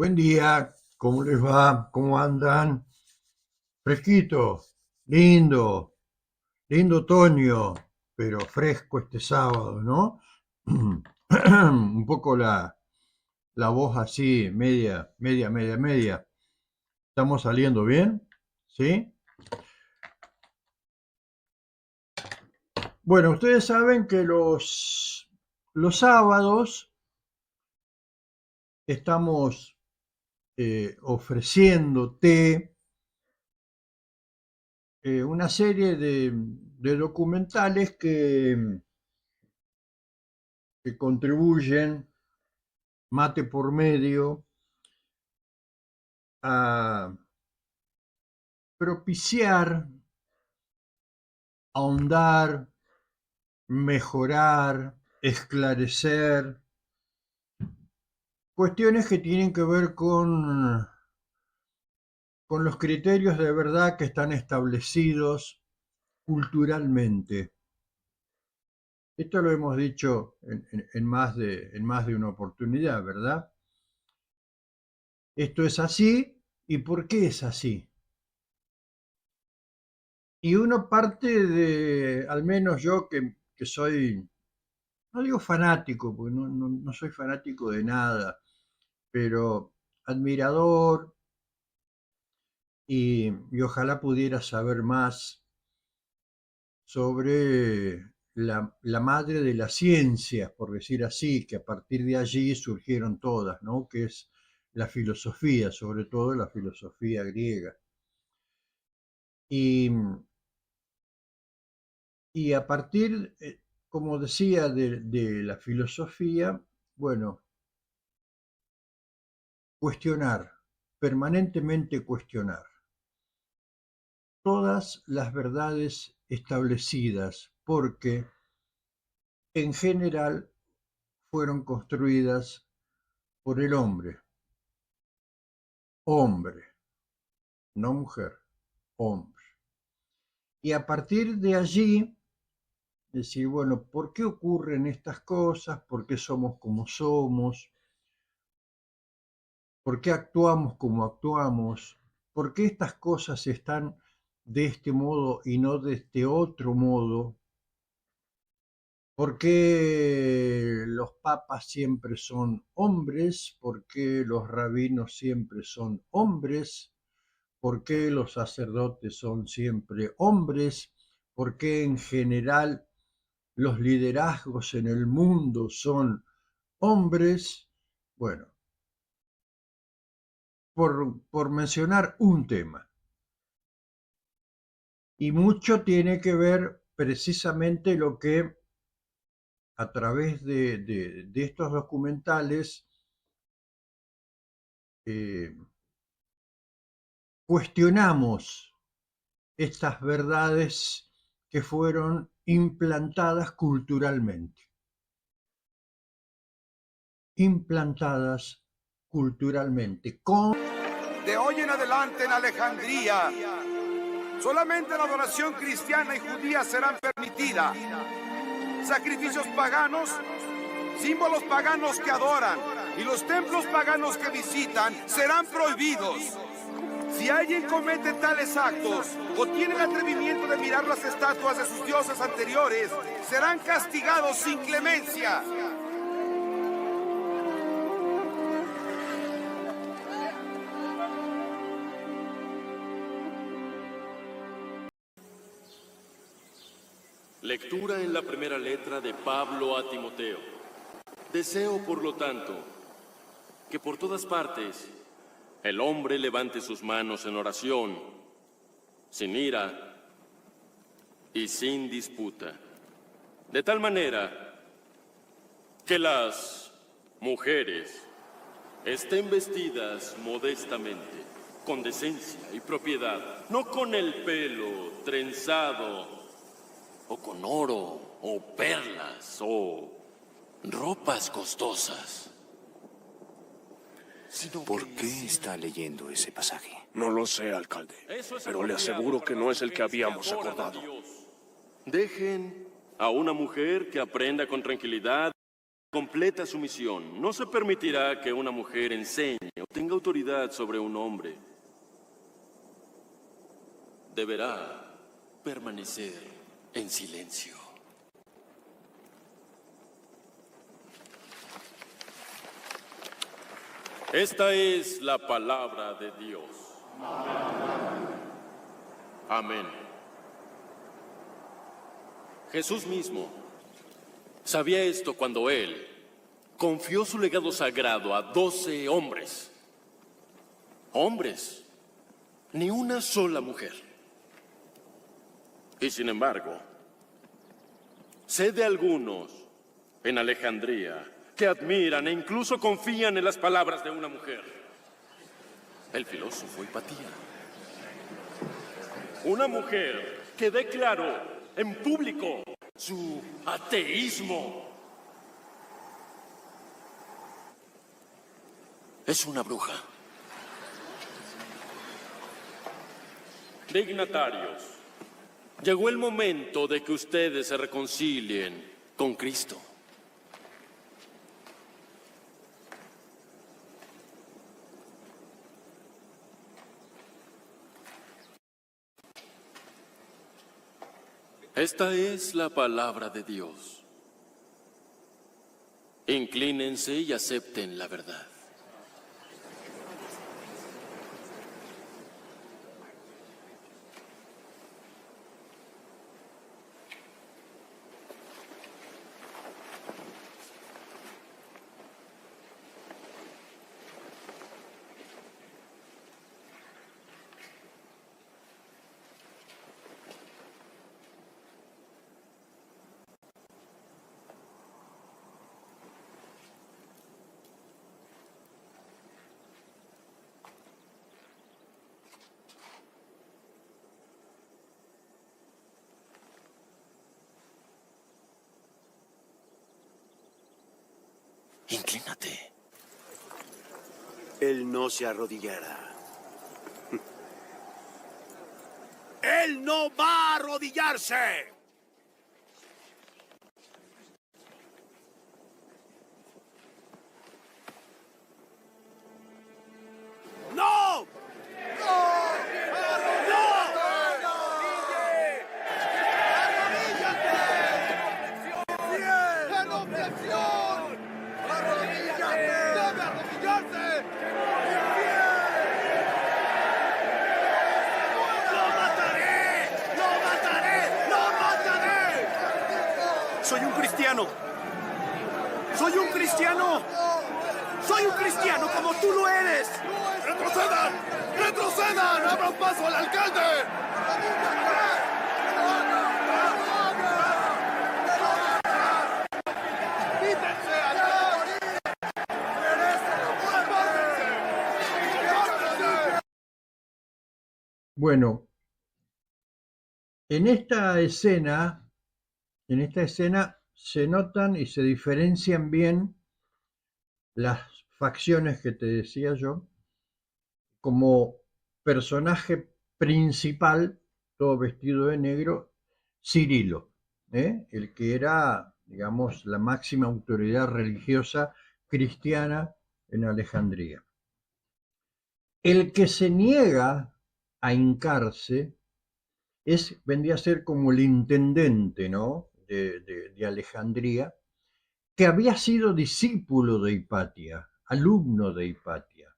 Buen día, ¿cómo les va? ¿Cómo andan? Fresquito, lindo, lindo otoño, pero fresco este sábado, ¿no? Un poco la voz así, media. ¿Estamos saliendo bien? ¿Sí? Bueno, ustedes saben que los sábados estamos ofreciendo té, una serie de documentales que contribuyen mate por medio a propiciar, ahondar, mejorar, esclarecer cuestiones que tienen que ver con los criterios de verdad que están establecidos culturalmente. Esto lo hemos dicho en más de una oportunidad, ¿verdad? Esto es así, ¿y por qué es así? Y uno parte de, al menos yo que soy, no digo fanático, porque no soy fanático de nada, pero admirador y ojalá pudiera saber más sobre la madre de las ciencias, por decir así, que a partir de allí surgieron todas, ¿no? Que es la filosofía, sobre todo la filosofía griega. Y, y a partir, como decía, de la filosofía, bueno, cuestionar, permanentemente cuestionar todas las verdades establecidas, porque en general fueron construidas por el hombre, hombre, no mujer, hombre. Y a partir de allí, decir, bueno, ¿por qué ocurren estas cosas? ¿Por qué somos como somos? ¿Por qué actuamos como actuamos? ¿Por qué estas cosas están de este modo y no de este otro modo? ¿Por qué los papas siempre son hombres? ¿Por qué los rabinos siempre son hombres? ¿Por qué los sacerdotes son siempre hombres? ¿Por qué en general los liderazgos en el mundo son hombres? Bueno, por mencionar un tema. Y mucho tiene que ver precisamente lo que a través de estos documentales eh, cuestionamos estas verdades que fueron implantadas culturalmente. Implantadas culturalmente. De hoy en adelante en Alejandría, solamente la adoración cristiana y judía serán permitida. Sacrificios paganos, símbolos paganos que adoran y los templos paganos que visitan serán prohibidos. Si alguien comete tales actos o tiene el atrevimiento de mirar las estatuas de sus dioses anteriores, serán castigados sin clemencia. Lectura en la primera letra de Pablo a Timoteo. Deseo, por lo tanto, que por todas partes el hombre levante sus manos en oración, sin ira y sin disputa, de tal manera que las mujeres estén vestidas modestamente, con decencia y propiedad, no con el pelo trenzado o con oro, o perlas, o ropas costosas. ¿Por qué está leyendo ese pasaje? No lo sé, alcalde, pero le aseguro que no es el que habíamos acordado. Dejen a una mujer que aprenda con tranquilidad completa sumisión. No se permitirá que una mujer enseñe o tenga autoridad sobre un hombre. Deberá permanecer en silencio. Esta es la palabra de Dios. Amén. Jesús mismo sabía esto cuando Él confió su legado sagrado a 12 hombres. Hombres, ni una sola mujer. Y sin embargo, sé de algunos en Alejandría que admiran e incluso confían en las palabras de una mujer. El filósofo Hipatía. Una mujer que declaró en público su ateísmo. Es una bruja. Dignatarios, llegó el momento de que ustedes se reconcilien con Cristo. Esta es la palabra de Dios. Inclínense y acepten la verdad. Inclínate. Él no se arrodillará. ¡Él no va a arrodillarse! ¡No! ¡Soy un cristiano! ¡Soy un cristiano! ¡Soy un cristiano como tú lo eres! ¡Retrocedan! ¡Retrocedan! ¡Abran paso al alcalde! Bueno, en esta escena se notan y se diferencian bien las facciones que te decía yo. Como personaje principal, todo vestido de negro, Cirilo, el que era, digamos, la máxima autoridad religiosa cristiana en Alejandría. El que se niega a hincarse vendría a ser como el intendente, ¿no?, de Alejandría, que había sido discípulo de Hipatia, alumno de Hipatia,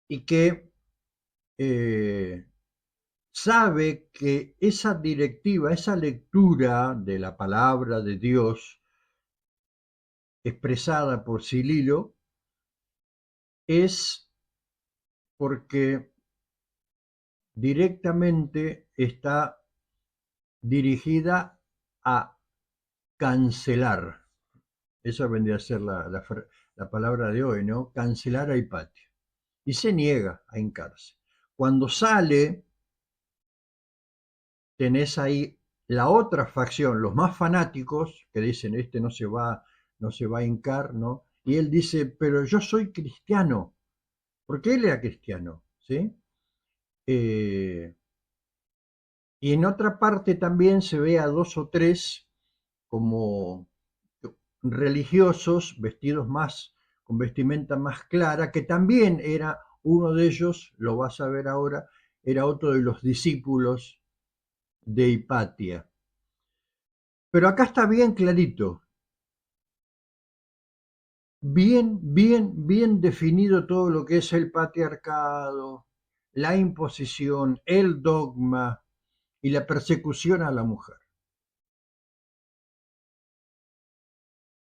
y que sabe que esa directiva, esa lectura de la palabra de Dios expresada por Cirilo es porque directamente está dirigida a cancelar. Esa vendría a ser la palabra de hoy, ¿no? Cancelar a Hipatia. Y se niega a hincarse. Cuando sale, tenés ahí la otra facción, los más fanáticos, que dicen, este no se va a hincar, ¿no? Y él dice, pero yo soy cristiano, porque él era cristiano, ¿sí? Y en otra parte también se ve a 2 o 3 como religiosos vestidos más, con vestimenta más clara, que también era uno de ellos, lo vas a ver ahora, era otro de los discípulos de Hipatia. Pero acá está bien clarito, bien definido todo lo que es el patriarcado, la imposición, el dogma y la persecución a la mujer.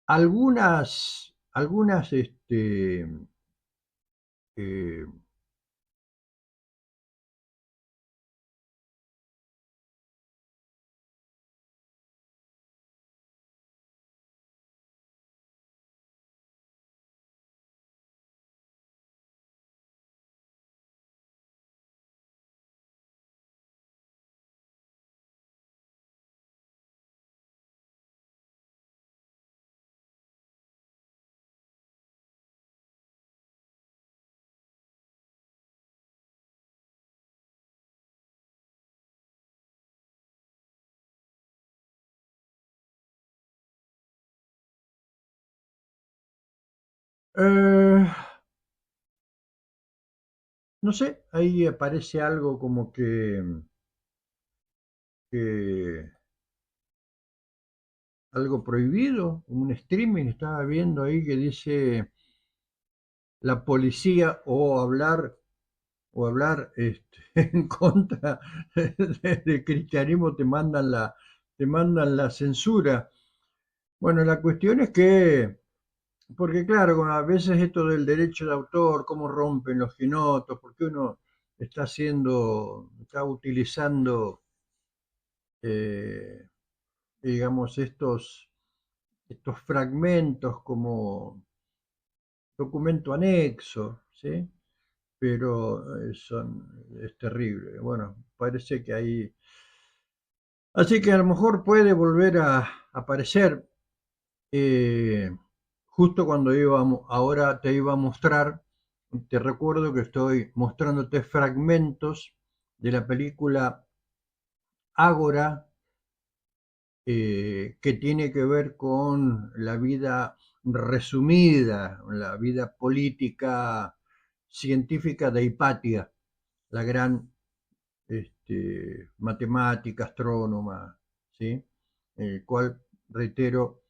Algunas eh, eh, no sé, ahí aparece algo como que algo prohibido, un streaming estaba viendo ahí que dice la policía o hablar en contra del cristianismo te mandan la censura. Bueno, la cuestión es que, porque claro, a veces esto del derecho de autor, cómo rompen los ginotos, porque uno está utilizando, eh, digamos, estos fragmentos como documento anexo, ¿sí? Pero es terrible. Bueno, parece que ahí. Así que a lo mejor puede volver a aparecer justo cuando ahora te iba a mostrar, te recuerdo que estoy mostrándote fragmentos de la película Ágora, que tiene que ver con la vida resumida, la vida política científica de Hipatia, la gran matemática, astrónoma, ¿sí? El cual, reitero,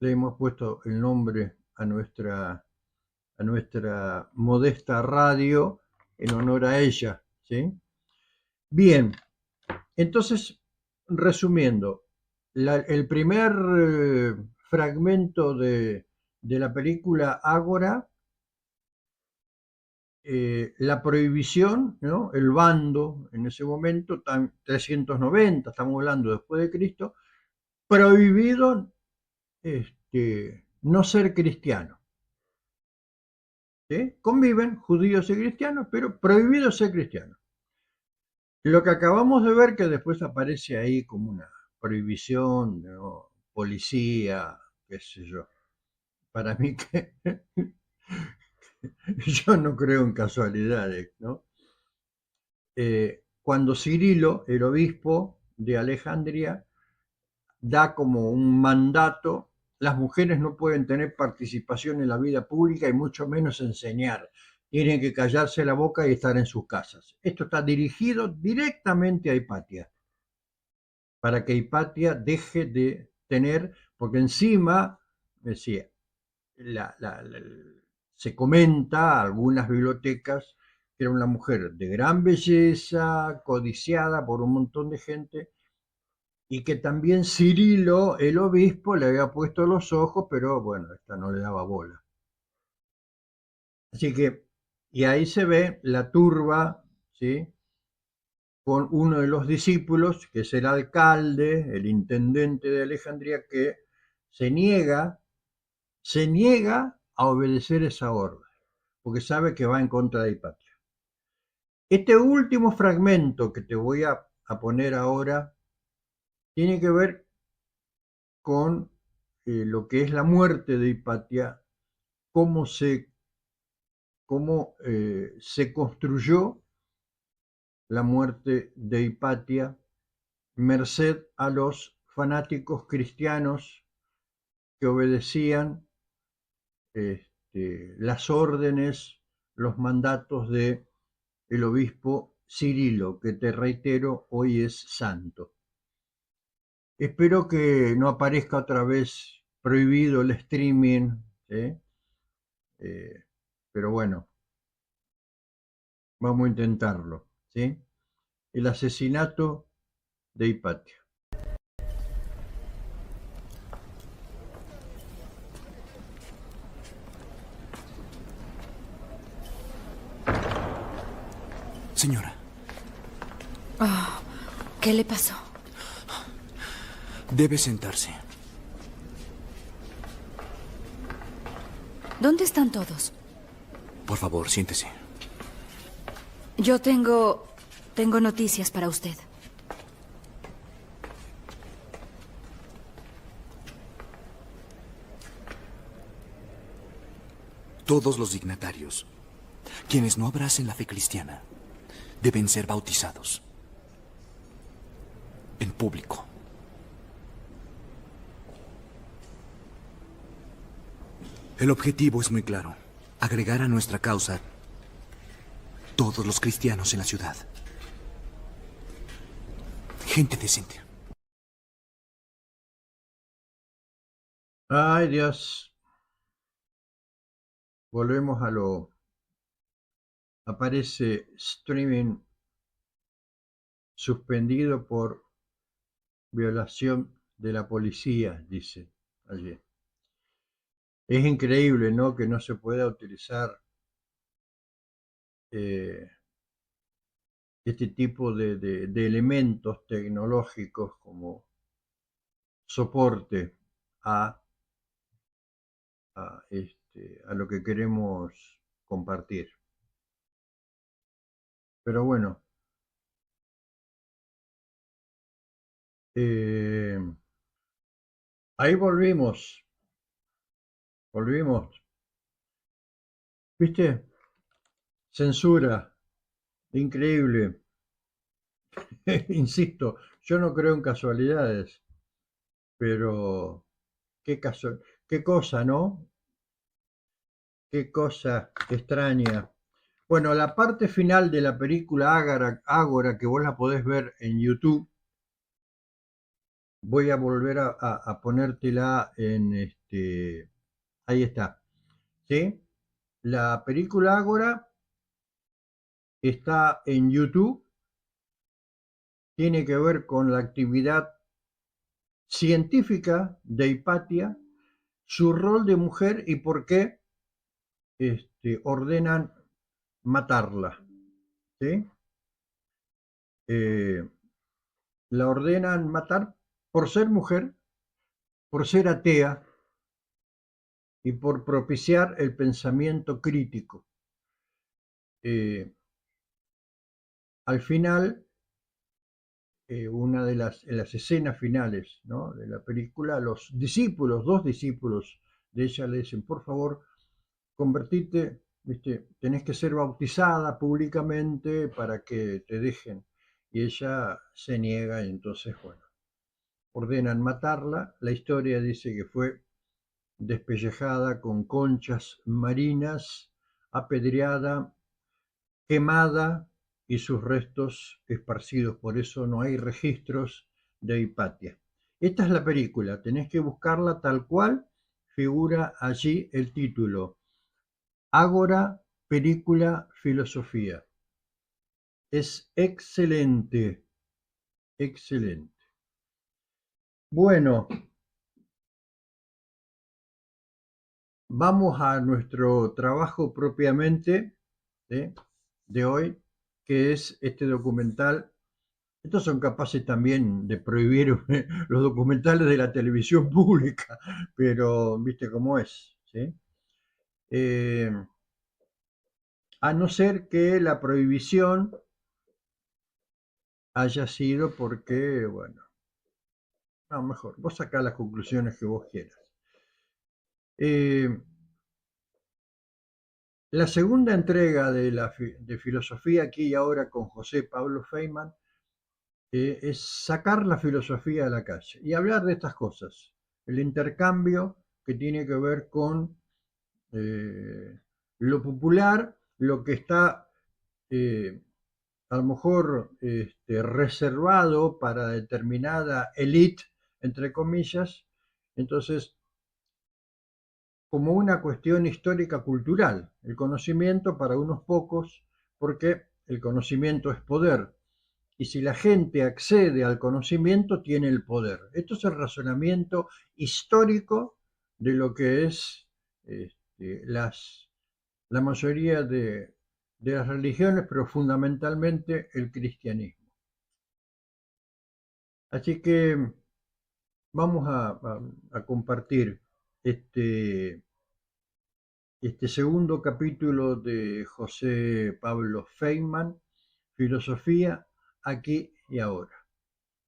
le hemos puesto el nombre a nuestra modesta radio en honor a ella, ¿sí? Bien, entonces, resumiendo, el primer fragmento de la película Ágora, la prohibición, ¿no? El bando en ese momento, 390, estamos hablando después de Cristo, prohibido no ser cristiano. ¿Sí? Conviven judíos y cristianos, pero prohibido ser cristiano. Lo que acabamos de ver, que después aparece ahí como una prohibición, ¿no? Policía, qué sé yo. Para mí que yo no creo en casualidades, ¿no? Cuando Cirilo, el obispo de Alejandría, da como un mandato, las mujeres no pueden tener participación en la vida pública y mucho menos enseñar. Tienen que callarse la boca y estar en sus casas. Esto está dirigido directamente a Hipatia, para que Hipatia deje de tener, porque encima, decía, se comenta, algunas bibliotecas, que era una mujer de gran belleza, codiciada por un montón de gente, y que también Cirilo, el obispo, le había puesto los ojos, pero bueno, esta no le daba bola. Así que, y ahí se ve la turba, ¿sí? Con uno de los discípulos, que es el alcalde, el intendente de Alejandría, que se niega, se niega a obedecer esa orden, porque sabe que va en contra de Hipatia. Este último fragmento que te voy a poner ahora tiene que ver con lo que es la muerte de Hipatia, cómo se construyó la muerte de Hipatia merced a los fanáticos cristianos que obedecían las órdenes, los mandatos de el obispo Cirilo, que te reitero, hoy es santo. Espero que no aparezca otra vez prohibido el streaming, ¿sí? Pero bueno, vamos a intentarlo, ¿sí? El asesinato de Hipatia. Señora, ¿Qué le pasó? debe sentarse. ¿Dónde están todos? Por favor, siéntese. Yo tengo noticias para usted. Todos los dignatarios, quienes no abracen la fe cristiana, deben ser bautizados. En público. El objetivo es muy claro. Agregar a nuestra causa todos los cristianos en la ciudad. Gente decente. Ay, Dios. Volvemos a lo... Aparece streaming suspendido por violación de la policía, dice allí. Es increíble, ¿no?, que no se pueda utilizar este tipo de elementos tecnológicos como soporte a lo que queremos compartir. Pero bueno, ahí volvimos, ¿viste? Censura, increíble. Insisto, yo no creo en casualidades, pero qué cosa, ¿no? Qué cosa extraña. Bueno, la parte final de la película Ágora, que vos la podés ver en YouTube, voy a volver a ponértela en ahí está, ¿sí? La película Ágora está en YouTube, tiene que ver con la actividad científica de Hipatia, su rol de mujer y por qué ordenan matarla, ¿sí? La ordenan matar por ser mujer, por ser atea y por propiciar el pensamiento crítico. Al final, una de las escenas finales, ¿no?, de la película, los discípulos, dos discípulos de ella le dicen, por favor, convertite, ¿viste? Tenés que ser bautizada públicamente para que te dejen. Y ella se niega y entonces, bueno, ordenan matarla. La historia dice que fue despellejada con conchas marinas, apedreada, quemada y sus restos esparcidos. Por eso no hay registros de Hipatia. Esta es la película, tenés que buscarla tal cual figura allí el título. Ágora, película, filosofía. Es excelente, excelente. Bueno, vamos a nuestro trabajo propiamente de hoy, que es este documental. Estos son capaces también de prohibir los documentales de la televisión pública, pero viste cómo es, ¿sí? A no ser que la prohibición haya sido porque, bueno, no, mejor, vos sacá las conclusiones que vos quieras. La segunda entrega de Filosofía aquí y ahora con José Pablo Feynman es sacar la filosofía a la calle y hablar de estas cosas, el intercambio que tiene que ver con lo popular, lo que está a lo mejor reservado para determinada élite, entre comillas, entonces como una cuestión histórica cultural, el conocimiento para unos pocos, porque el conocimiento es poder, y si la gente accede al conocimiento, tiene el poder. Esto es el razonamiento histórico de lo que es la mayoría de las religiones, pero fundamentalmente el cristianismo. Así que vamos a compartir este segundo capítulo de José Pablo Feynman, Filosofía aquí y ahora.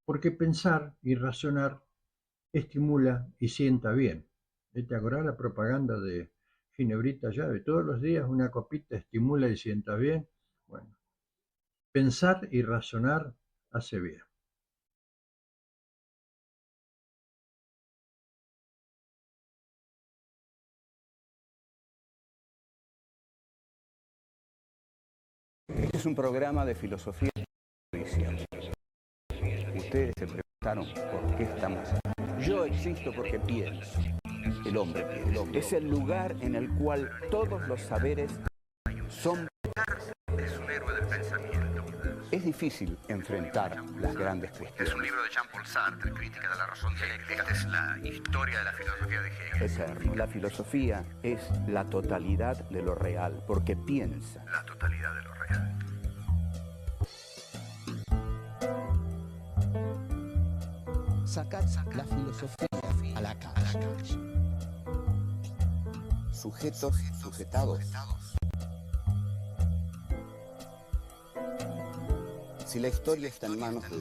Porque pensar y razonar estimula y sienta bien. ¿Te acordás la propaganda de Ginebrita Llave? Todos los días una copita estimula y sienta bien. Bueno, pensar y razonar hace bien. Este es un programa de filosofía y tradición. Ustedes se preguntaron por qué estamos aquí. Yo existo porque pienso. El hombre piensa. Es el lugar en el cual todos los saberes son... Es un héroe del pensamiento. Es difícil enfrentar las grandes cuestiones. Es un libro de Jean-Paul Sartre, Crítica de la razón dialéctica. Esta es la historia de la filosofía de Hegel. Eterno. La filosofía es la totalidad de lo real, porque piensa. La totalidad de lo real. Sacar la filosofía a la calle. Sujetos, sujetados. Si la historia está en manos de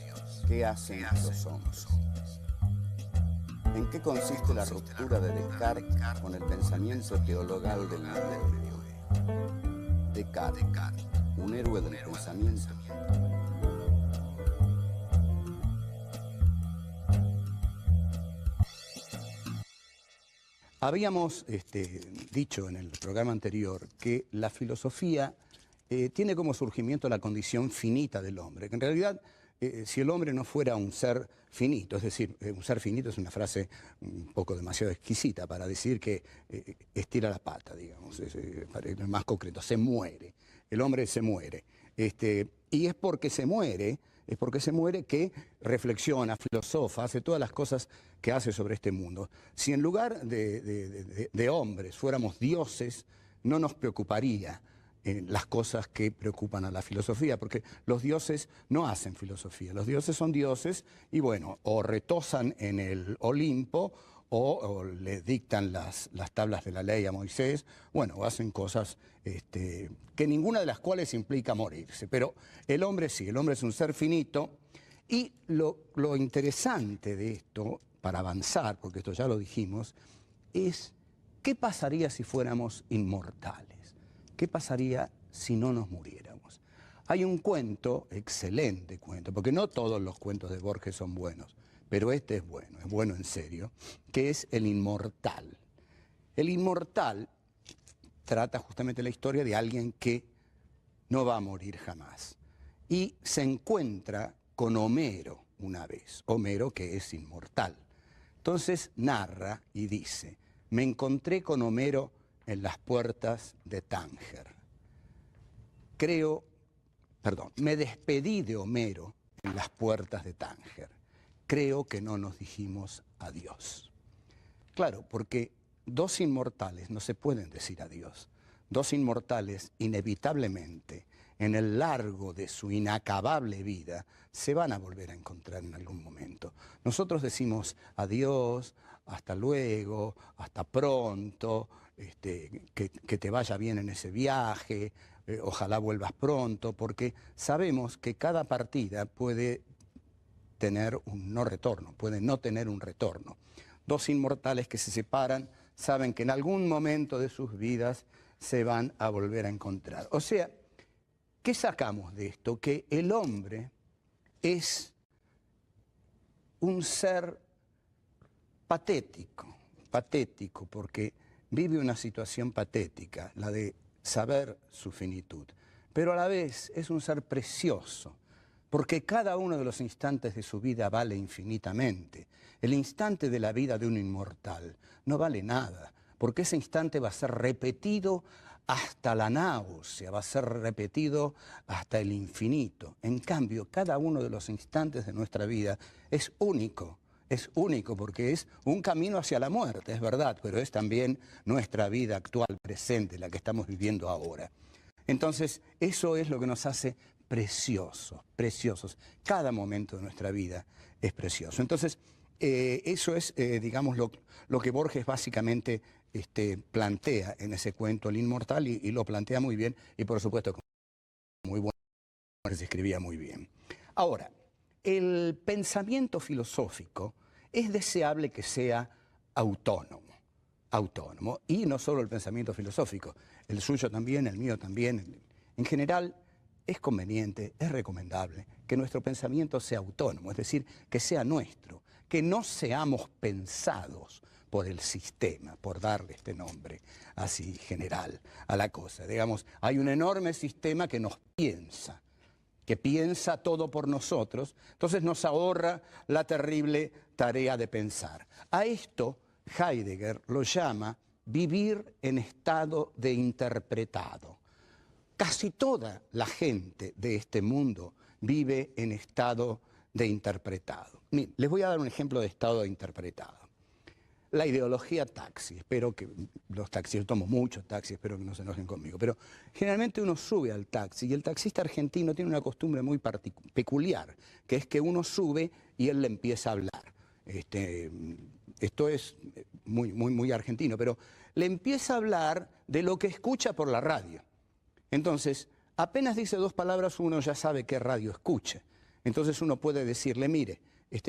Dios, ¿qué hacen los hombres? ¿En qué consiste la ruptura de Descartes con el pensamiento teologal del mundo de hoy? Descartes, un héroe del pensamiento. Habíamos dicho en el programa anterior que la filosofía tiene como surgimiento la condición finita del hombre, que en realidad si el hombre no fuera un ser finito, es decir, un ser finito es una frase un poco demasiado exquisita para decir que estira la pata, digamos, es más concreto, se muere, el hombre se muere, y es porque se muere que reflexiona, filosofa, hace todas las cosas que hace sobre este mundo. Si en lugar de hombres fuéramos dioses, no nos preocuparía las cosas que preocupan a la filosofía, porque los dioses no hacen filosofía, los dioses son dioses y bueno, o retosan en el Olimpo o le dictan las tablas de la ley a Moisés, bueno, o hacen cosas que ninguna de las cuales implica morirse, pero el hombre sí, el hombre es un ser finito y lo interesante de esto, para avanzar, porque esto ya lo dijimos, es ¿qué pasaría si fuéramos inmortales? ¿Qué pasaría si no nos muriéramos? Hay un cuento, excelente cuento, porque no todos los cuentos de Borges son buenos, pero este es bueno en serio, que es El Inmortal. El Inmortal trata justamente la historia de alguien que no va a morir jamás. Y se encuentra con Homero una vez, Homero que es inmortal. Entonces narra y dice, me encontré con Homero en las puertas de Tánger. Me despedí de Homero en las puertas de Tánger. Creo que no nos dijimos adiós. Claro, porque dos inmortales no se pueden decir adiós. Dos inmortales, inevitablemente, en el largo de su inacabable vida, se van a volver a encontrar en algún momento. Nosotros decimos adiós, hasta luego, hasta pronto, que te vaya bien en ese viaje, ojalá vuelvas pronto, porque sabemos que cada partida puede tener un no retorno, puede no tener un retorno. Dos inmortales que se separan saben que en algún momento de sus vidas se van a volver a encontrar. O sea, ¿qué sacamos de esto? Que el hombre es un ser patético, patético porque vive una situación patética, la de saber su finitud. Pero a la vez es un ser precioso, porque cada uno de los instantes de su vida vale infinitamente. El instante de la vida de un inmortal no vale nada, porque ese instante va a ser repetido hasta la náusea, va a ser repetido hasta el infinito. En cambio, cada uno de los instantes de nuestra vida es único porque es un camino hacia la muerte, es verdad, pero es también nuestra vida actual, presente, la que estamos viviendo ahora. Entonces, eso es lo que nos hace preciosos. Cada momento de nuestra vida es precioso. Entonces, eso es, digamos, lo que Borges básicamente plantea en ese cuento, El Inmortal, y lo plantea muy bien, y por supuesto, muy bueno, se escribía muy bien. Ahora, el pensamiento filosófico es deseable que sea autónomo, y no solo el pensamiento filosófico, el suyo también, el mío también. En general, es conveniente, es recomendable que nuestro pensamiento sea autónomo, es decir, que sea nuestro, que no seamos pensados por el sistema, por darle este nombre así general a la cosa. Digamos, hay un enorme sistema que nos piensa, que piensa todo por nosotros, entonces nos ahorra la terrible tarea de pensar. A esto Heidegger lo llama vivir en estado de interpretado. Casi toda la gente de este mundo vive en estado de interpretado. Miren, les voy a dar un ejemplo de estado de interpretado. La ideología taxi, espero que los taxis, yo tomo muchos taxis, espero que no se enojen conmigo, pero generalmente uno sube al taxi y el taxista argentino tiene una costumbre muy peculiar, que es que uno sube y él le empieza a hablar. Esto es muy argentino, pero le empieza a hablar de lo que escucha por la radio. Entonces, apenas dice dos palabras, uno ya sabe qué radio escucha. Entonces uno puede decirle, mire,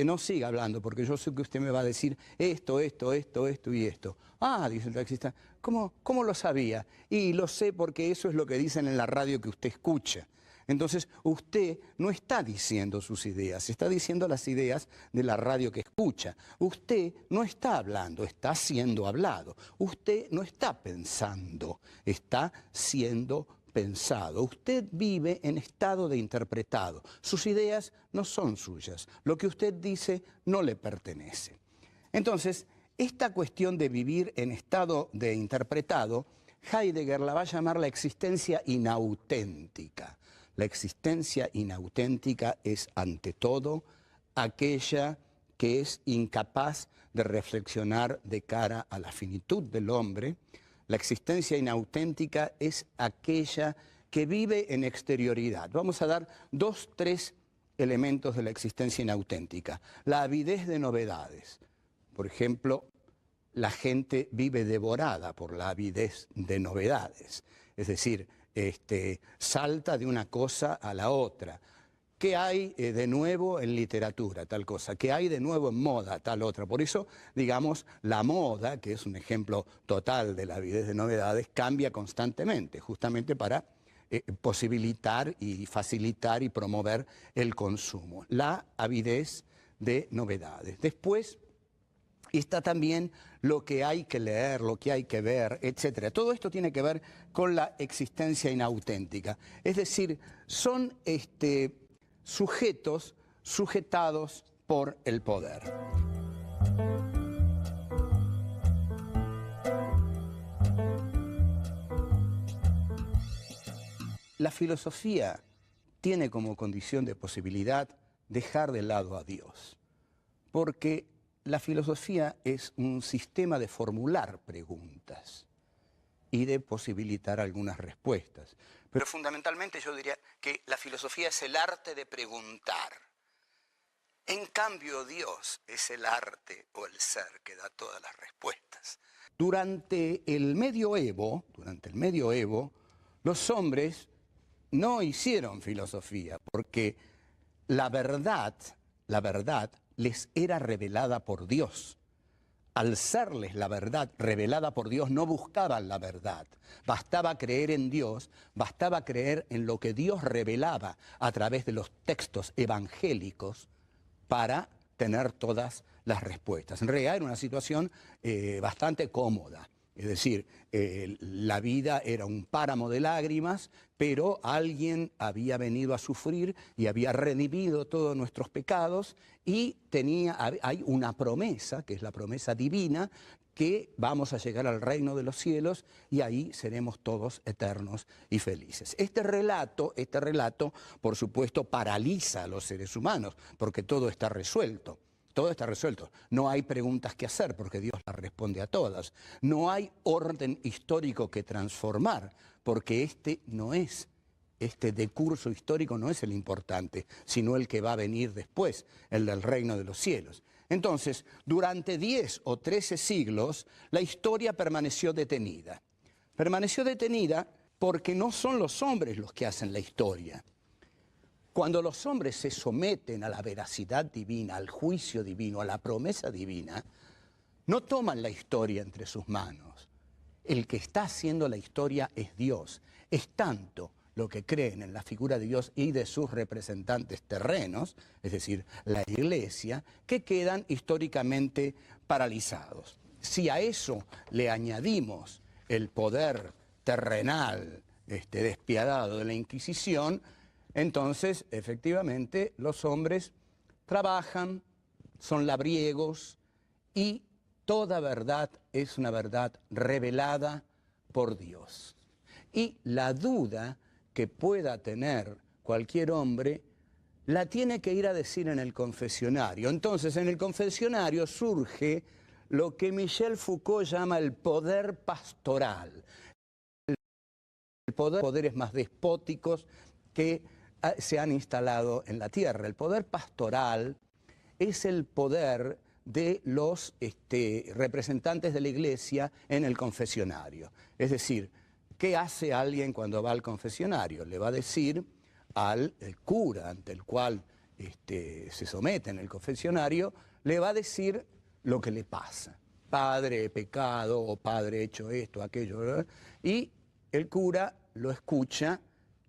no siga hablando, porque yo sé que usted me va a decir esto y esto. Ah, dice el taxista, ¿cómo lo sabía? Y lo sé porque eso es lo que dicen en la radio que usted escucha. Entonces, usted no está diciendo sus ideas, está diciendo las ideas de la radio que escucha. Usted no está hablando, está siendo hablado. Usted no está pensando, está siendo pensado. Usted vive en estado de interpretado. Sus ideas no son suyas. Lo que usted dice no le pertenece. Entonces, esta cuestión de vivir en estado de interpretado, Heidegger la va a llamar la existencia inauténtica. La existencia inauténtica es, ante todo, aquella que es incapaz de reflexionar de cara a la finitud del hombre. La existencia inauténtica es aquella que vive en exterioridad. Vamos a dar 2-3 elementos de la existencia inauténtica. La avidez de novedades. Por ejemplo, la gente vive devorada por la avidez de novedades. Es decir, salta de una cosa a la otra. ¿Qué hay de nuevo en literatura? Tal cosa. ¿Qué hay de nuevo en moda? Tal otra. Por eso, digamos, la moda, que es un ejemplo total de la avidez de novedades, cambia constantemente, justamente para posibilitar y facilitar y promover el consumo. La avidez de novedades. Después está también lo que hay que leer, lo que hay que ver, etc. Todo esto tiene que ver con la existencia inauténtica. Es decir, son sujetos sujetados por el poder. La filosofía tiene como condición de posibilidad dejar de lado a Dios, porque la filosofía es un sistema de formular preguntas y de posibilitar algunas respuestas. Pero fundamentalmente yo diría que la filosofía es el arte de preguntar. En cambio, Dios es el arte o el ser que da todas las respuestas. Durante el medioevo, los hombres no hicieron filosofía porque la verdad les era revelada por Dios. Al serles la verdad revelada por Dios, no buscaban la verdad. Bastaba creer en Dios, bastaba creer en lo que Dios revelaba a través de los textos evangélicos para tener todas las respuestas. En realidad era una situación bastante cómoda. Es decir, la vida era un páramo de lágrimas, pero alguien había venido a sufrir y había redimido todos nuestros pecados y hay una promesa, que es la promesa divina, que vamos a llegar al reino de los cielos y ahí seremos todos eternos y felices. Este relato, por supuesto, paraliza a los seres humanos, porque todo está resuelto. Todo está resuelto. No hay preguntas que hacer porque Dios las responde a todas. No hay orden histórico que transformar porque este decurso histórico no es el importante, sino el que va a venir después, el del reino de los cielos. Entonces, durante 10 o 13 siglos, la historia permaneció detenida. Permaneció detenida porque no son los hombres los que hacen la historia. Cuando los hombres se someten a la veracidad divina, al juicio divino, a la promesa divina, no toman la historia entre sus manos. El que está haciendo la historia es Dios. Es tanto lo que creen en la figura de Dios y de sus representantes terrenos, es decir, la Iglesia, que quedan históricamente paralizados. Si a eso le añadimos el poder terrenal despiadado de la Inquisición, entonces, efectivamente, los hombres trabajan, son labriegos y toda verdad es una verdad revelada por Dios. Y la duda que pueda tener cualquier hombre la tiene que ir a decir en el confesionario. Entonces, en el confesionario surge lo que Michel Foucault llama el poder pastoral. Poderes más despóticos que se han instalado en la tierra. El poder pastoral es el poder de los representantes de la Iglesia en el confesionario. Es decir, ¿qué hace alguien cuando va al confesionario? Le va a decir al cura ante el cual se somete en el confesionario, le va a decir lo que le pasa. Padre, he pecado, o padre, he hecho esto, aquello, ¿verdad? Y el cura lo escucha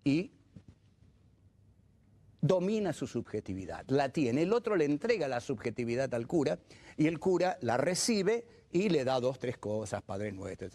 y domina su subjetividad, la tiene. El otro le entrega la subjetividad al cura y el cura la recibe y le da 2, 3 cosas, Padre Nuestro,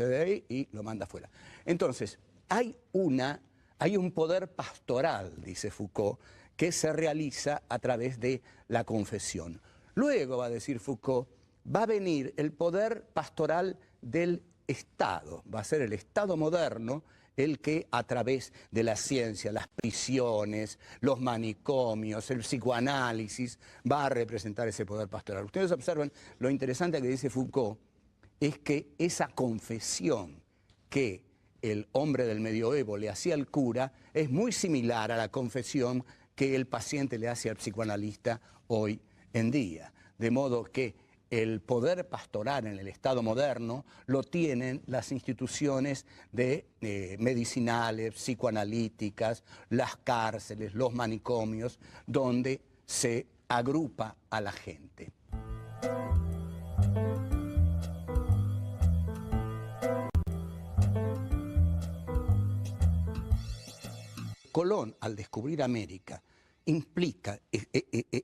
y lo manda fuera. Entonces, hay un poder pastoral, dice Foucault, que se realiza a través de la confesión. Luego, va a decir Foucault, va a venir el poder pastoral del Estado, va a ser el Estado moderno el que a través de la ciencia, las prisiones, los manicomios, el psicoanálisis, va a representar ese poder pastoral. Ustedes observan, lo interesante que dice Foucault es que esa confesión que el hombre del medioevo le hacía al cura es muy similar a la confesión que el paciente le hace al psicoanalista hoy en día. De modo que el poder pastoral en el Estado moderno lo tienen las instituciones medicinales, psicoanalíticas, las cárceles, los manicomios, donde se agrupa a la gente. Colón, al descubrir América,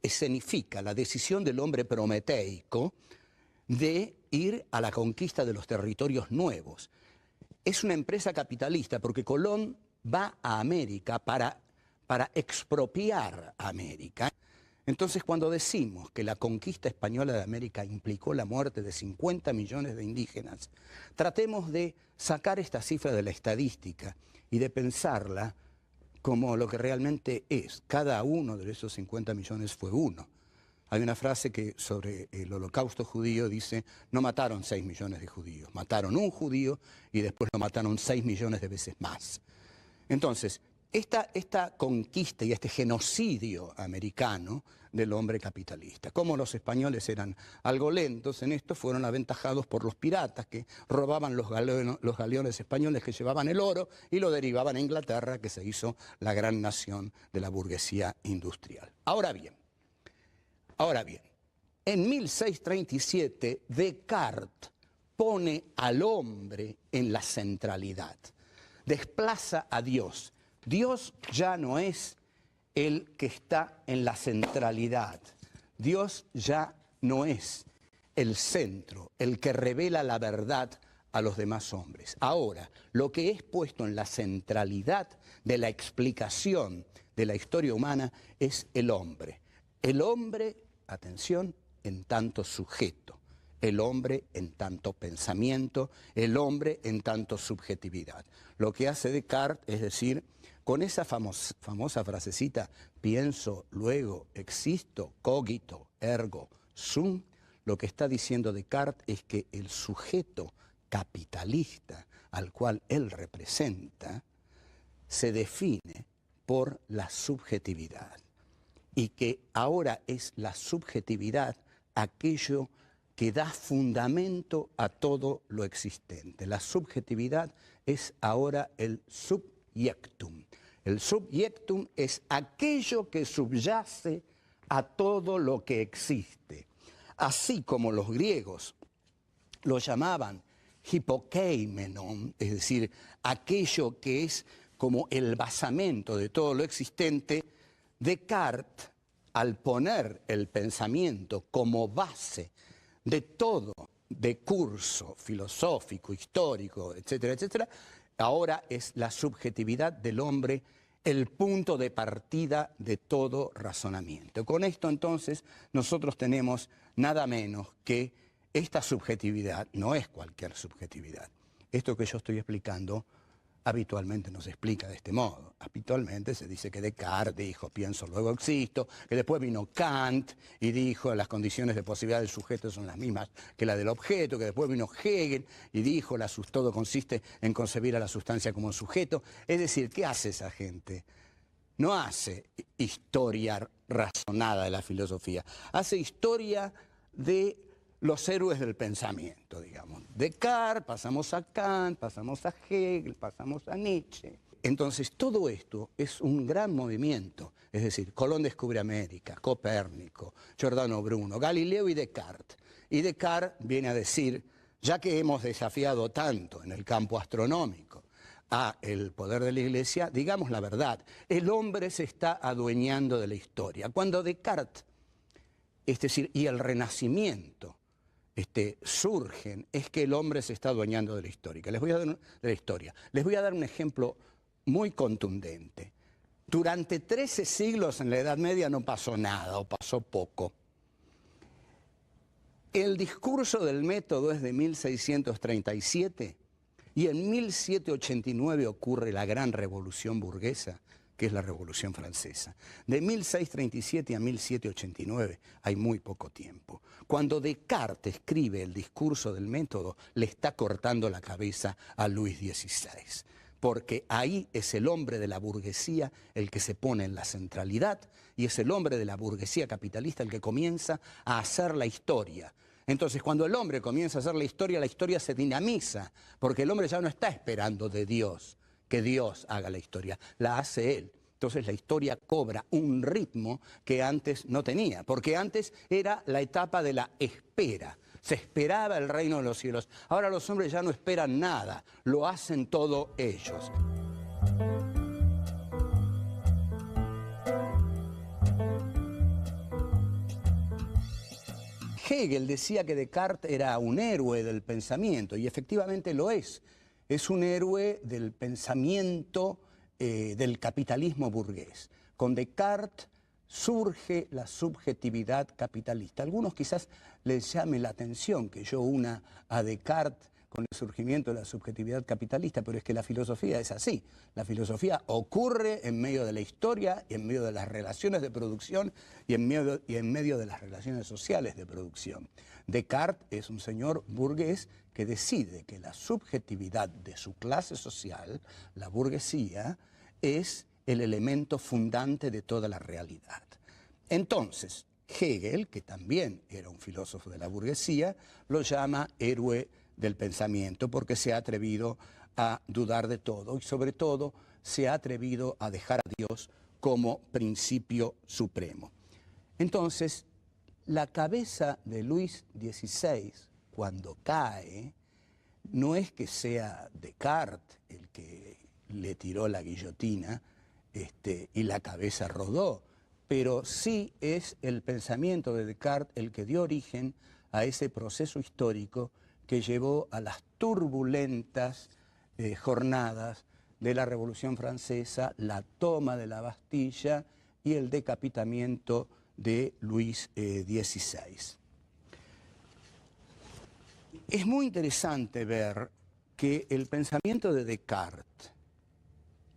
escenifica la decisión del hombre prometeico de ir a la conquista de los territorios nuevos. Es una empresa capitalista porque Colón va a América para expropiar América. Entonces, cuando decimos que la conquista española de América implicó la muerte de 50 millones de indígenas, tratemos de sacar esta cifra de la estadística y de pensarla como lo que realmente es. Cada uno de esos 50 millones fue uno. Hay una frase que sobre el holocausto judío dice, no mataron 6 millones de judíos, mataron un judío y después lo mataron 6 millones de veces más. Entonces, esta conquista y este genocidio americano del hombre capitalista. Como los españoles eran algo lentos en esto, fueron aventajados por los piratas que robaban los galeones españoles que llevaban el oro y lo derivaban a Inglaterra, que se hizo la gran nación de la burguesía industrial. Ahora bien, en 1637 Descartes pone al hombre en la centralidad, desplaza a Dios. Dios ya no es el que está en la centralidad. Dios ya no es el centro, el que revela la verdad a los demás hombres. Ahora, lo que es puesto en la centralidad de la explicación de la historia humana es el hombre. El hombre, atención, en tanto sujeto. El hombre en tanto pensamiento, el hombre en tanto subjetividad. Lo que hace Descartes es decir, con esa famosa frasecita, pienso, luego, existo, cogito, ergo, sum, lo que está diciendo Descartes es que el sujeto capitalista al cual él representa se define por la subjetividad y que ahora es la subjetividad aquello que da fundamento a todo lo existente. La subjetividad es ahora el subjectum. El subjectum es aquello que subyace a todo lo que existe. Así como los griegos lo llamaban hipokeimenon, es decir, aquello que es como el basamento de todo lo existente, Descartes, al poner el pensamiento como base de todo decurso filosófico, histórico, etcétera, etcétera, ahora es la subjetividad del hombre el punto de partida de todo razonamiento. Con esto entonces nosotros tenemos nada menos que esta subjetividad, no es cualquier subjetividad. Esto que yo estoy explicando habitualmente no se explica de este modo. Habitualmente se dice que Descartes dijo, pienso, luego existo, que después vino Kant y dijo, las condiciones de posibilidad del sujeto son las mismas que la del objeto, que después vino Hegel y dijo, todo consiste en concebir a la sustancia como un sujeto. Es decir, ¿qué hace esa gente? No hace historia razonada de la filosofía, hace historia de los héroes del pensamiento, digamos. Descartes, pasamos a Kant, pasamos a Hegel, pasamos a Nietzsche. Entonces, todo esto es un gran movimiento. Es decir, Colón descubre América, Copérnico, Giordano Bruno, Galileo y Descartes. Y Descartes viene a decir, ya que hemos desafiado tanto en el campo astronómico a el poder de la Iglesia, digamos la verdad, el hombre se está adueñando de la historia. Cuando Descartes, es decir, y el Renacimiento, surgen, es que el hombre se está adueñando de la historia. Les voy a dar un ejemplo muy contundente. Durante 13 siglos en la Edad Media no pasó nada o pasó poco. El discurso del método es de 1637 y en 1789 ocurre la gran revolución burguesa, que es la Revolución Francesa. De 1637 a 1789 hay muy poco tiempo. Cuando Descartes escribe el discurso del método, le está cortando la cabeza a Luis XVI, porque ahí es el hombre de la burguesía el que se pone en la centralidad y es el hombre de la burguesía capitalista el que comienza a hacer la historia. Entonces, cuando el hombre comienza a hacer la historia se dinamiza, porque el hombre ya no está esperando de Dios que Dios haga la historia, la hace él. Entonces la historia cobra un ritmo que antes no tenía, porque antes era la etapa de la espera. Se esperaba el reino de los cielos. Ahora los hombres ya no esperan nada, lo hacen todo ellos. Hegel decía que Descartes era un héroe del pensamiento, y efectivamente lo es. Es un héroe del pensamiento del capitalismo burgués. Con Descartes surge la subjetividad capitalista. A algunos quizás les llame la atención que yo una a Descartes con el surgimiento de la subjetividad capitalista, pero es que la filosofía es así. La filosofía ocurre en medio de la historia, y en medio de las relaciones de producción y en medio de las relaciones sociales de producción. Descartes es un señor burgués que decide que la subjetividad de su clase social, la burguesía, es el elemento fundante de toda la realidad. Entonces, Hegel, que también era un filósofo de la burguesía, lo llama héroe del pensamiento porque se ha atrevido a dudar de todo y sobre todo se ha atrevido a dejar a Dios como principio supremo. Entonces, la cabeza de Luis XVI, cuando cae, no es que sea Descartes el que le tiró la guillotina y la cabeza rodó, pero sí es el pensamiento de Descartes el que dio origen a ese proceso histórico que llevó a las turbulentas jornadas de la Revolución Francesa, la toma de la Bastilla y el decapitamiento de Luis XVI. Es muy interesante ver que el pensamiento de Descartes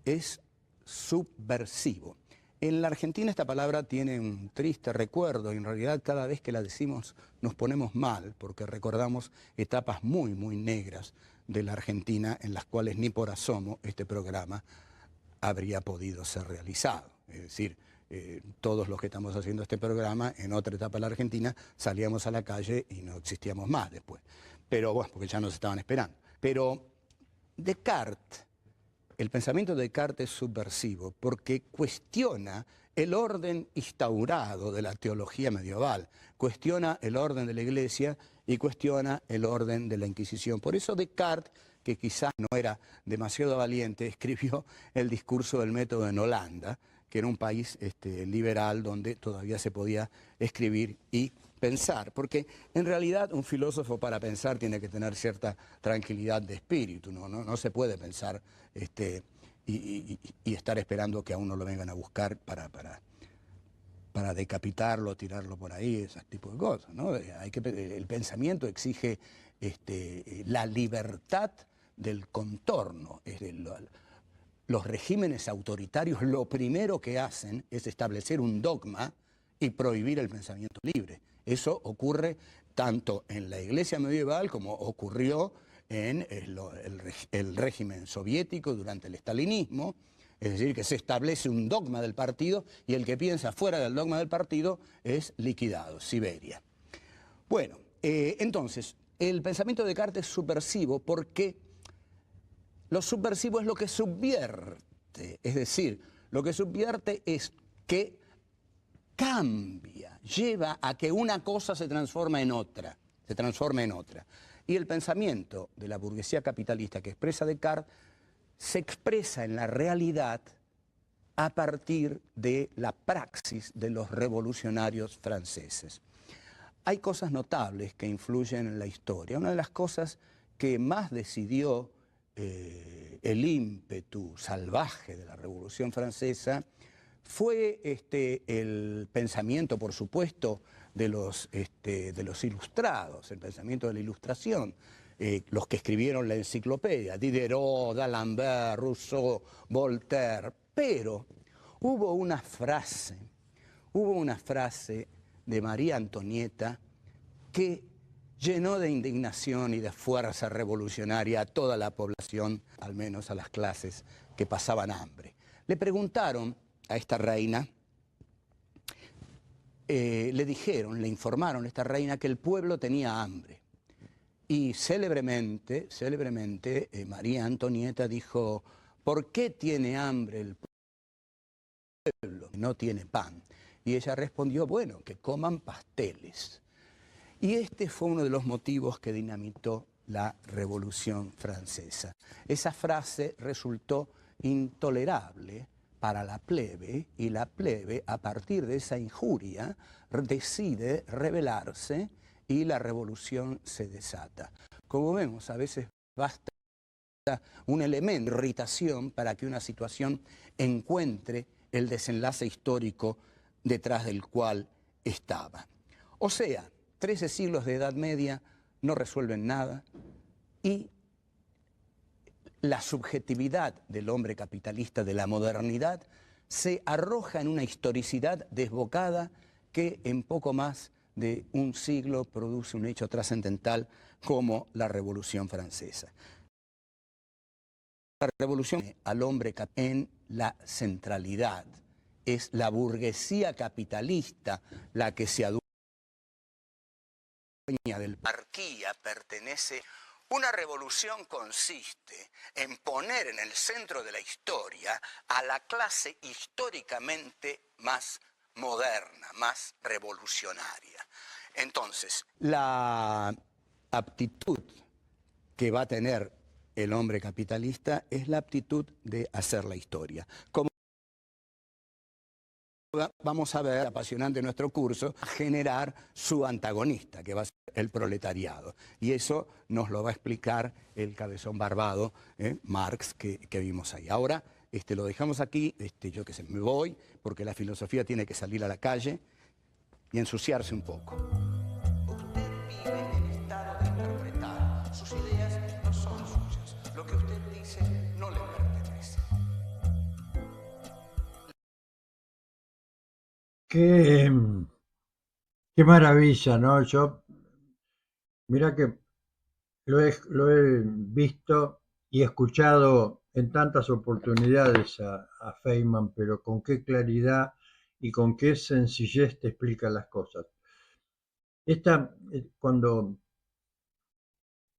es subversivo. En la Argentina esta palabra tiene un triste recuerdo y en realidad cada vez que la decimos nos ponemos mal porque recordamos etapas muy, muy negras de la Argentina en las cuales ni por asomo este programa habría podido ser realizado. Es decir, todos los que estamos haciendo este programa en otra etapa de la Argentina salíamos a la calle y no existíamos más después. Pero bueno, porque ya nos estaban esperando. Pero Descartes, el pensamiento de Descartes es subversivo porque cuestiona el orden instaurado de la teología medieval, cuestiona el orden de la Iglesia y cuestiona el orden de la Inquisición. Por eso Descartes, que quizás no era demasiado valiente, escribió el discurso del método en Holanda, que era un país liberal donde todavía se podía escribir y pensar, porque en realidad un filósofo para pensar tiene que tener cierta tranquilidad de espíritu, no se puede pensar y estar esperando que a uno lo vengan a buscar para decapitarlo, tirarlo por ahí, ese tipo de cosas, ¿no? El pensamiento exige la libertad del contorno. Los regímenes autoritarios lo primero que hacen es establecer un dogma y prohibir el pensamiento libre. Eso ocurre tanto en la Iglesia medieval como ocurrió en el régimen soviético durante el estalinismo, es decir, que se establece un dogma del partido y el que piensa fuera del dogma del partido es liquidado, Siberia. Bueno, entonces, el pensamiento de Descartes es subversivo porque lo subversivo es lo que subvierte, es decir, lo que subvierte es que cambia, lleva a que una cosa se transforme en otra. Y el pensamiento de la burguesía capitalista que expresa Descartes se expresa en la realidad a partir de la praxis de los revolucionarios franceses. Hay cosas notables que influyen en la historia. Una de las cosas que más decidió el ímpetu salvaje de la Revolución Francesa fue el pensamiento, por supuesto, de los ilustrados, el pensamiento de la Ilustración, los que escribieron la enciclopedia, Diderot, d'Alembert, Rousseau, Voltaire, pero hubo una frase de María Antonieta que llenó de indignación y de fuerza revolucionaria a toda la población, al menos a las clases que pasaban hambre. Le preguntaron a esta reina, le informaron a esta reina que el pueblo tenía hambre. Y célebremente, María Antonieta dijo, ¿por qué tiene hambre el pueblo? No tiene pan. Y ella respondió, bueno, que coman pasteles. Y este fue uno de los motivos que dinamitó la Revolución Francesa. Esa frase resultó intolerable para la plebe, y la plebe, a partir de esa injuria, decide rebelarse y la revolución se desata. Como vemos, a veces basta un elemento de irritación para que una situación encuentre el desenlace histórico detrás del cual estaba. O sea, 13 siglos de Edad Media no resuelven nada y la subjetividad del hombre capitalista de la modernidad se arroja en una historicidad desbocada que en poco más de un siglo produce un hecho trascendental como la Revolución Francesa. La revolución al hombre en la centralidad. Es la burguesía capitalista la que se adueña del monarquía, pertenece. Una revolución consiste en poner en el centro de la historia a la clase históricamente más moderna, más revolucionaria. Entonces, la aptitud que va a tener el hombre capitalista es la aptitud de hacer la historia. Como vamos a ver, apasionante nuestro curso, a generar su antagonista, que va a ser el proletariado. Y eso nos lo va a explicar el cabezón barbado, Marx, que vimos ahí. Ahora lo dejamos aquí, yo qué sé, me voy, porque la filosofía tiene que salir a la calle y ensuciarse un poco. Usted vive en estado de interpretar. Sus ideas no son suyas. Lo que usted dice no le pertenece. Qué maravilla, ¿no? Mira que lo he visto y escuchado en tantas oportunidades a Feynman, pero con qué claridad y con qué sencillez te explica las cosas. Cuando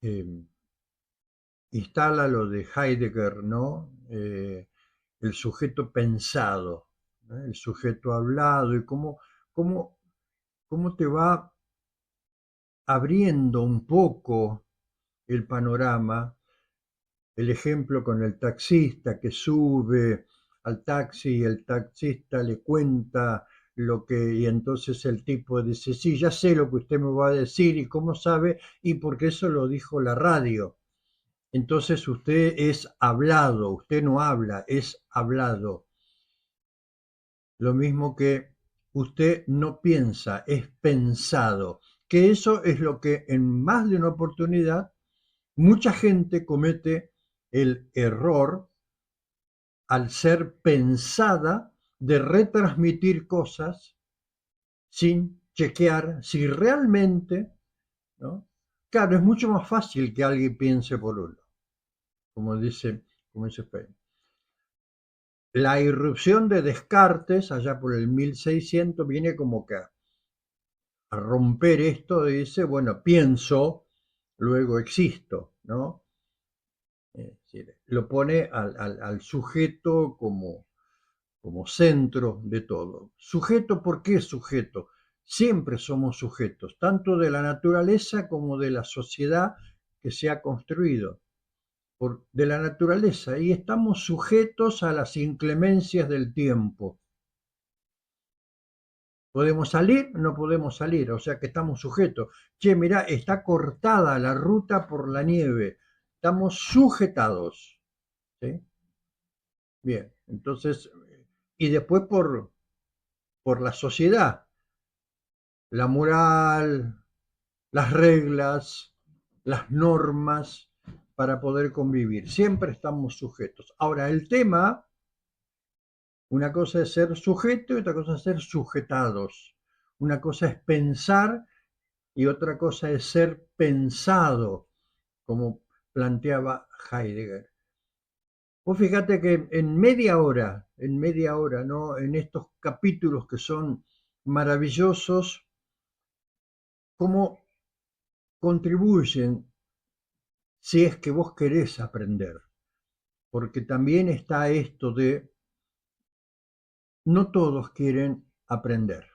eh, instala lo de Heidegger, ¿no? El sujeto pensado, ¿no? El sujeto hablado y cómo, cómo te va abriendo un poco el panorama, el ejemplo con el taxista que sube al taxi y el taxista le cuenta y entonces el tipo dice, sí, ya sé lo que usted me va a decir y cómo sabe, y porque eso lo dijo la radio. Entonces usted es hablado, usted no habla, es hablado. Lo mismo que usted no piensa, es pensado. Que eso es lo que en más de una oportunidad mucha gente comete el error al ser pensada de retransmitir cosas sin chequear si realmente, ¿no? Claro, es mucho más fácil que alguien piense por uno, como dice Feynman. La irrupción de Descartes, allá por el 1600, viene como que a romper esto y dice, bueno, pienso, luego existo, ¿no? Lo pone al sujeto como centro de todo. Sujeto, ¿por qué sujeto? Siempre somos sujetos, tanto de la naturaleza como de la sociedad que se ha construido, de la naturaleza, y estamos sujetos a las inclemencias del tiempo. ¿Podemos salir? No podemos salir, o sea que estamos sujetos. Che, mirá, está cortada la ruta por la nieve, estamos sujetados. ¿Sí? Bien, entonces, y después por la sociedad, la moral, las reglas, las normas para poder convivir. Siempre estamos sujetos. Ahora, el tema, una cosa es ser sujeto y otra cosa es ser sujetados. Una cosa es pensar y otra cosa es ser pensado, como planteaba Heidegger. Vos fíjate que en media hora, ¿no? En estos capítulos que son maravillosos, cómo contribuyen si es que vos querés aprender. Porque también está esto de no todos quieren aprender.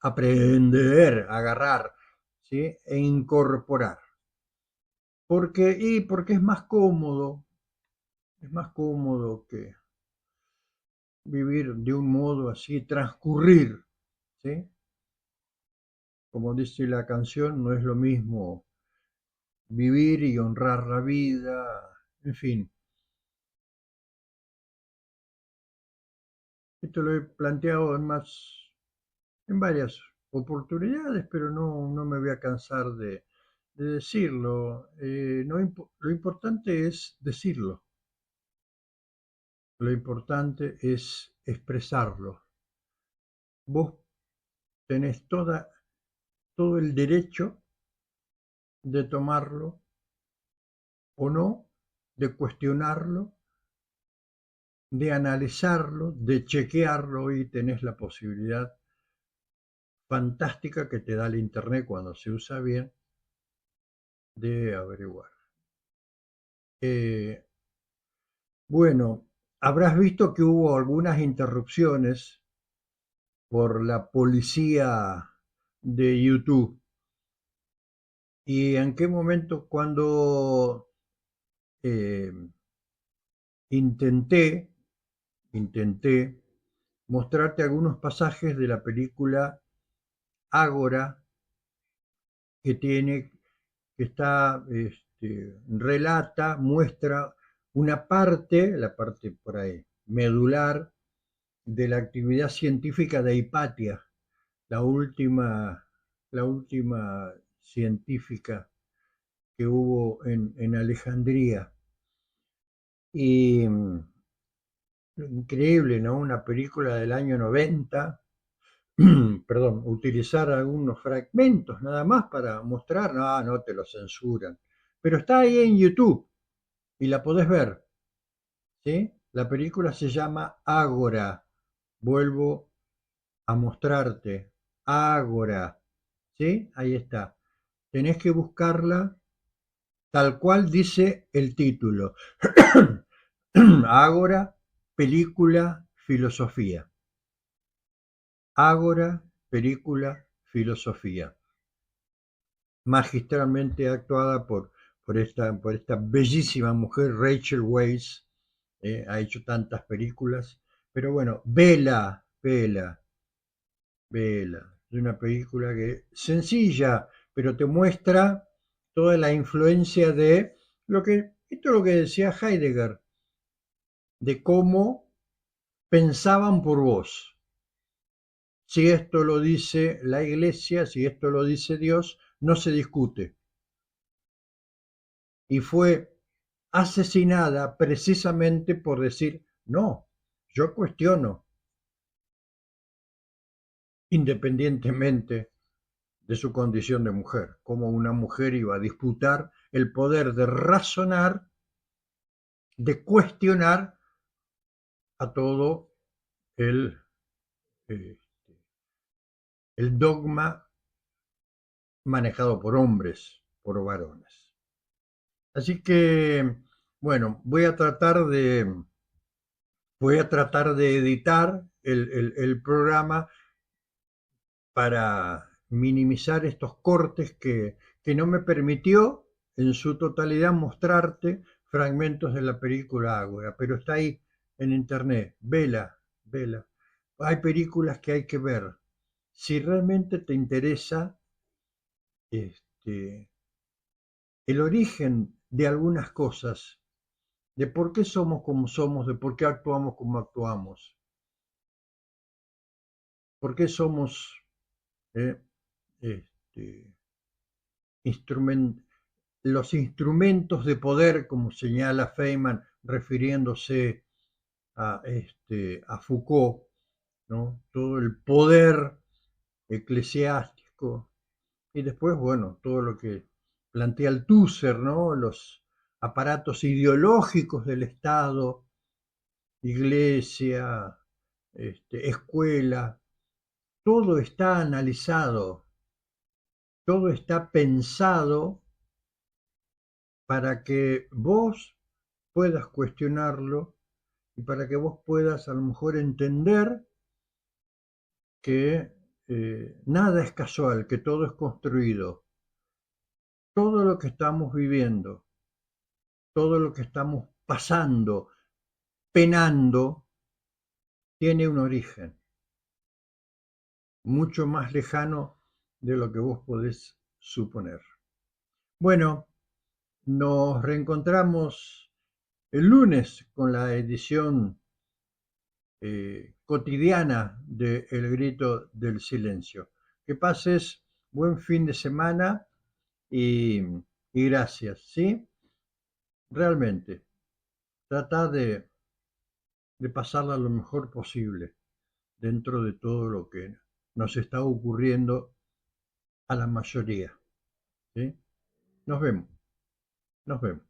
Aprender, agarrar, ¿sí? E incorporar. Porque es más cómodo que vivir de un modo así, transcurrir, ¿sí? Como dice la canción, no es lo mismo vivir y honrar la vida, en fin. Esto lo he planteado en varias oportunidades, pero no me voy a cansar de decirlo. Lo importante es decirlo, lo importante es expresarlo. Vos tenés todo el derecho de tomarlo o no, de cuestionarlo, de analizarlo, de chequearlo, y tenés la posibilidad fantástica que te da el Internet cuando se usa bien de averiguar. Bueno, habrás visto que hubo algunas interrupciones por la policía de YouTube. ¿Y en qué momento? Cuando intenté mostrarte algunos pasajes de la película Ágora, que está, relata, muestra una parte, la parte por ahí, medular de la actividad científica de Hipatia, la última, la última científica que hubo en Alejandría. Y increíble, ¿no? Una película del año 90, perdón, utilizar algunos fragmentos nada más para mostrar, no, no te lo censuran, pero está ahí en YouTube y la podés ver, ¿sí? La película se llama Ágora, vuelvo a mostrarte, Ágora, ¿sí? Ahí está. Tenés que buscarla tal cual dice el título. Ágora, película, filosofía. Ágora, película, filosofía. Magistralmente actuada por esta bellísima mujer, Rachel Weisz, ha hecho tantas películas, pero bueno, Vela, es una película que sencilla, pero te muestra toda la influencia de esto es lo que decía Heidegger, de cómo pensaban por vos. Si esto lo dice la Iglesia, si esto lo dice Dios, no se discute. Y fue asesinada precisamente por decir, no, yo cuestiono, independientemente de su condición de mujer, cómo una mujer iba a disputar el poder de razonar, de cuestionar a todo el, eh, el dogma manejado por hombres, por varones. Así que, bueno, voy a tratar de editar el programa para minimizar estos cortes que no me permitió en su totalidad mostrarte fragmentos de la película Ágora, pero está ahí en internet, vela. Hay películas que hay que ver. Si realmente te interesa el origen de algunas cosas, de por qué somos como somos, de por qué actuamos como actuamos, por qué somos eh, este, los instrumentos de poder, como señala Feynman, refiriéndose a Foucault, ¿no? Todo el poder eclesiástico, y después, bueno, todo lo que plantea Althusser, ¿no? Los aparatos ideológicos del Estado, iglesia, escuela, todo está analizado, todo está pensado para que vos puedas cuestionarlo y para que vos puedas a lo mejor entender que nada es casual, que todo es construido. Todo lo que estamos viviendo, todo lo que estamos pasando, penando, tiene un origen mucho más lejano de lo que vos podés suponer. Bueno, nos reencontramos el lunes con la edición cotidiana de El Grito del Silencio. Que pases buen fin de semana y gracias, ¿sí? Realmente, trata de pasarla lo mejor posible dentro de todo lo que nos está ocurriendo a la mayoría, ¿sí? Nos vemos, nos vemos.